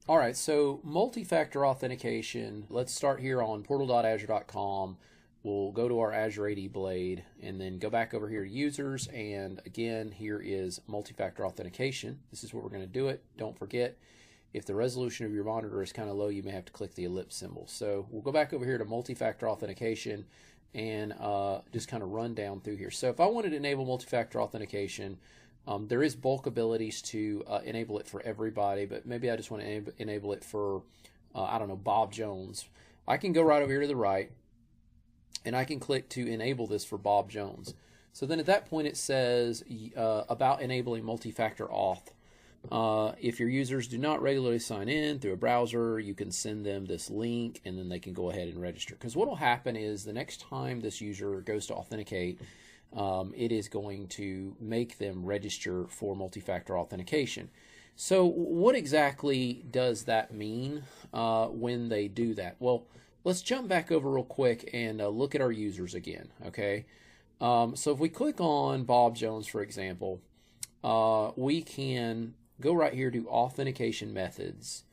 All right, so multi-factor authentication, let's start here on portal.azure.com. We'll go to our Azure AD Blade and then go back over here to users, and again, here is multi-factor authentication. This is where we're going to do it. Don't forget, if the resolution of your monitor is kind of low, you may have to click the ellipse symbol. So we'll go back over here to multi-factor authentication and just kind of run down through here. So if I wanted to enable multi-factor authentication, there is bulk abilities to enable it for everybody, but maybe I just want to enable it for, I don't know, Bob Jones. I can go right over here to the right, and I can click to enable this for Bob Jones. So then at that point it says about enabling multi-factor auth. If your users do not regularly sign in through a browser, you can send them this link and then they can go ahead and register. Because what will happen is the next time this user goes to authenticate, it is going to make them register for multi-factor authentication. So what exactly does that mean when they do that? Well, let's jump back over real quick and look at our users again, okay? So if we click on Bob Jones, for example, we can go right here to authentication methods.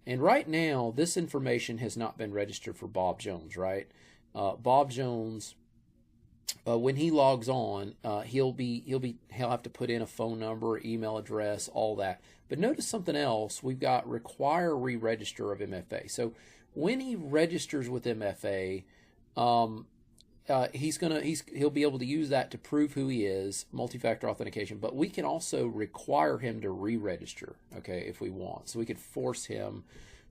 And right now, this information has not been registered for Bob Jones, right? Bob Jones, when he logs on, he'll have to put in a phone number, email address, all that. But notice something else. We've got require re-register of MFA. So when he registers with MFA, he'll be able to use that to prove who he is, multi-factor authentication. But we can also require him to re-register, okay, if we want. So we could force him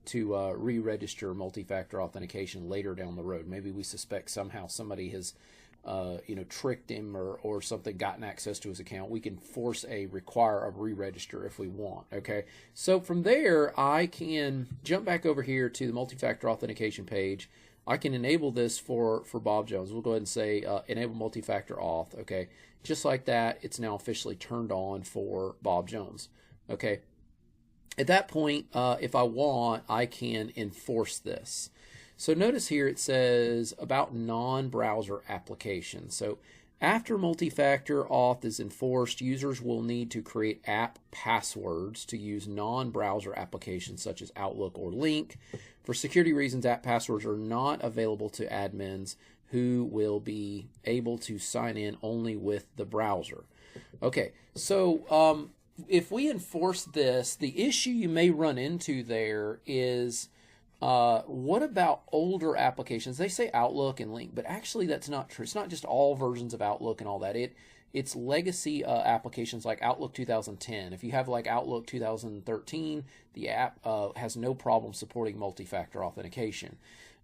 to re-register multi-factor authentication later down the road. Maybe we suspect somehow somebody has tricked him or something, gotten access to his account. We can force a require a re-register if we want, okay? So from there, I can jump back over here to the multi-factor authentication page. I can enable this for Bob Jones. We'll go ahead and say enable multi-factor auth, okay? Just like that, it's now officially turned on for Bob Jones, okay? At that point, if I want, I can enforce this. So notice here it says about non-browser applications. So after multi-factor auth is enforced, users will need to create app passwords to use non-browser applications such as Outlook or Link. For security reasons, app passwords are not available to admins who will be able to sign in only with the browser. Okay, so if we enforce this, the issue you may run into there is what about older applications? They say Outlook and Link, but actually that's not true. It's not just all versions of Outlook and all that. It's legacy applications like Outlook 2010. If you have like Outlook 2013, the app has no problem supporting multi-factor authentication.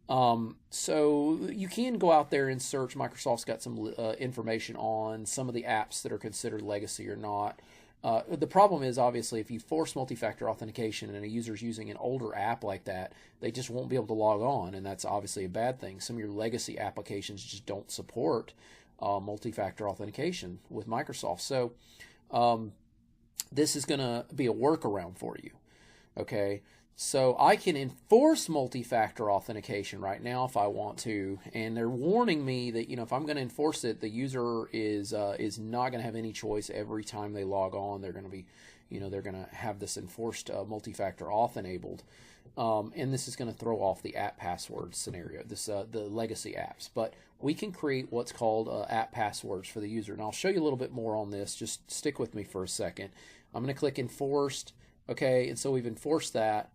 So you can go out there and search. Microsoft's got some information on some of the apps that are considered legacy or not. The problem is, obviously, if you force multi-factor authentication and a user's using an older app like that, they just won't be able to log on, and that's obviously a bad thing. Some of your legacy applications just don't support multi-factor authentication with Microsoft. So this is going to be a workaround for you, okay? So I can enforce multi-factor authentication right now if I want to, and they're warning me that if I'm going to enforce it, the user is not going to have any choice every time they log on. They're going to be, they're going to have this enforced multi-factor auth enabled, and this is going to throw off the app password scenario, the legacy apps. But we can create what's called app passwords for the user, and I'll show you a little bit more on this. Just stick with me for a second. I'm going to click enforced, okay, and so we've enforced that.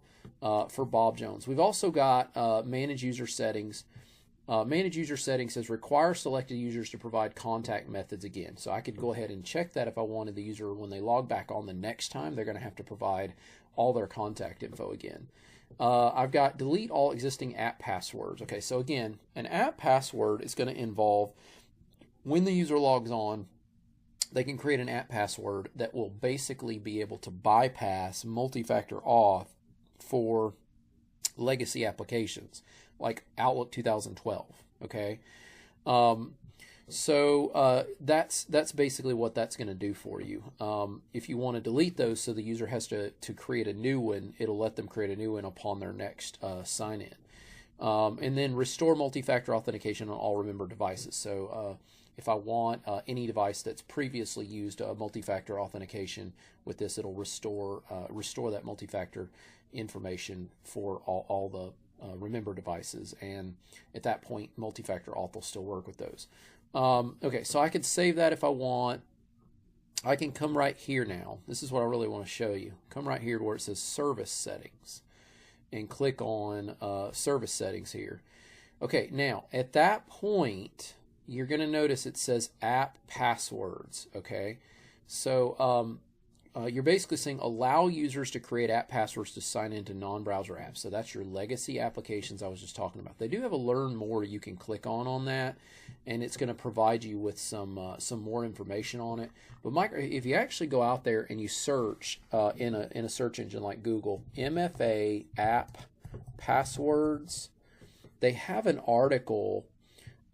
For Bob Jones. We've also got manage user settings. Manage user settings says require selected users to provide contact methods again. So I could go ahead and check that if I wanted the user, when they log back on the next time, they're going to have to provide all their contact info again. I've got delete all existing app passwords. Okay, so again, an app password is going to involve when the user logs on, they can create an app password that will basically be able to bypass multi-factor auth for legacy applications like Outlook 2012, okay? That's basically what that's going to do for you. If you want to delete those so the user has to create a new one, it'll let them create a new one upon their next sign-in. And then restore multi-factor authentication on all remembered devices. So if I want any device that's previously used multi-factor authentication with this, it'll restore that multi-factor information for all the remember devices, and at that point multi-factor auth will still work with those. Okay, so I could save that if I want. I can come right here now. This is what I really want to show you. Come right here to where it says service settings and click on service settings here. Okay, now at that point you're going to notice it says app passwords. Okay, so you're basically saying allow users to create app passwords to sign into non-browser apps. So that's your legacy applications I was just talking about. They do have a learn more you can click on that, and it's going to provide you with some more information on it. But if you actually go out there and you search in a search engine like Google, MFA app passwords, they have an article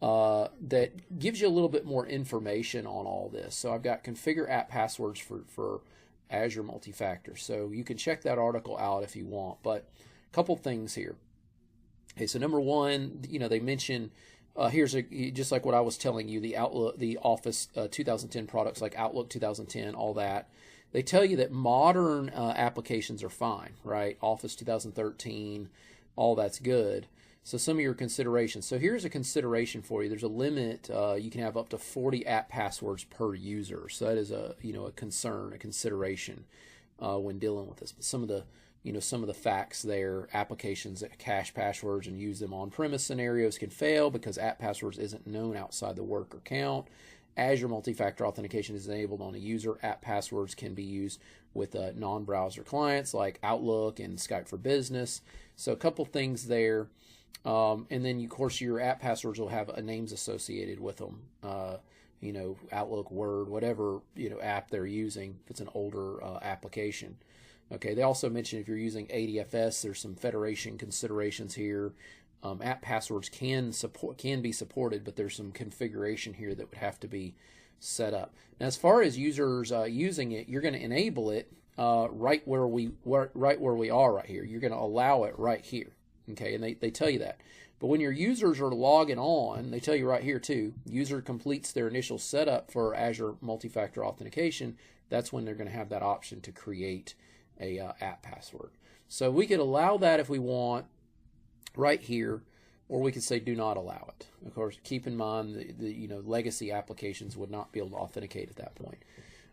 that gives you a little bit more information on all this. So I've got configure app passwords for Azure multi-factor. So you can check that article out if you want. But a couple things here. Okay, so number one, they mention here's just like what I was telling you, the Outlook, the Office 2010 products like Outlook 2010, all that. They tell you that modern applications are fine, right? Office 2013, all that's good. So some of your considerations. So here's a consideration for you. There's a limit. You can have up to 40 app passwords per user. So that is a concern, a consideration when dealing with this. But some of the facts there: applications that cache passwords and use them on-premise scenarios can fail because app passwords isn't known outside the work account. Azure multi-factor authentication is enabled on a user. App passwords can be used with non-browser clients like Outlook and Skype for Business. So a couple things there. And then, of course, your app passwords will have names associated with them. Outlook, Word, whatever app they're using. If it's an older application. Okay. They also mention if you're using ADFS, there's some federation considerations here. App passwords can be supported, but there's some configuration here that would have to be set up. Now, as far as users using it, you're going to enable it right where we are right here. You're going to allow it right here. Okay, and they tell you that. But when your users are logging on, they tell you right here too, user completes their initial setup for Azure multi-factor authentication, that's when they're going to have that option to create a app password. So we could allow that if we want right here, or we could say do not allow it. Of course, keep in mind the legacy applications would not be able to authenticate at that point.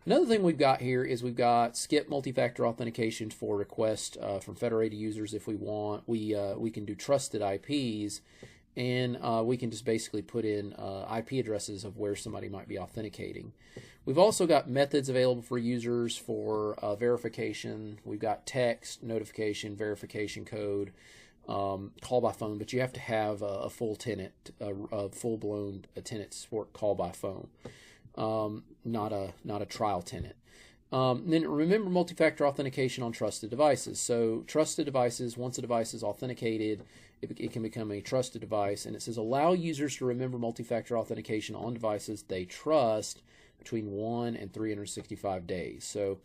Another thing we've got here is we've got skip multi-factor authentication for requests from federated users if we want. We can do trusted IPs, and we can just basically put in IP addresses of where somebody might be authenticating. We've also got methods available for users for verification. We've got text, notification, verification code, call by phone, but you have to have a full tenant, a full-blown tenant to support call by phone. Not a trial tenant. Then remember multi-factor authentication on trusted devices. So trusted devices, once a device is authenticated, it can become a trusted device. And it says allow users to remember multi-factor authentication on devices they trust between 1 and 365 days. So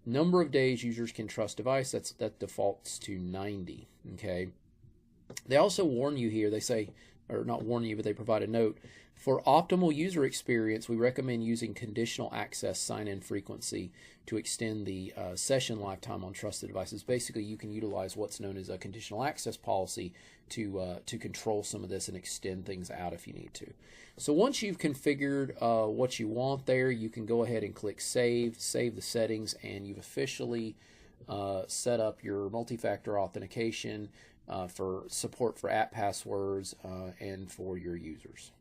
number of days users can trust device, that defaults to 90. Okay. They also warn you here. They say, or not warn you, but they provide a note. For optimal user experience, we recommend using conditional access sign-in frequency to extend the session lifetime on trusted devices. Basically, you can utilize what's known as a conditional access policy to control some of this and extend things out if you need to. So once you've configured what you want there, you can go ahead and click save the settings, and you've officially set up your multi-factor authentication for support for app passwords and for your users.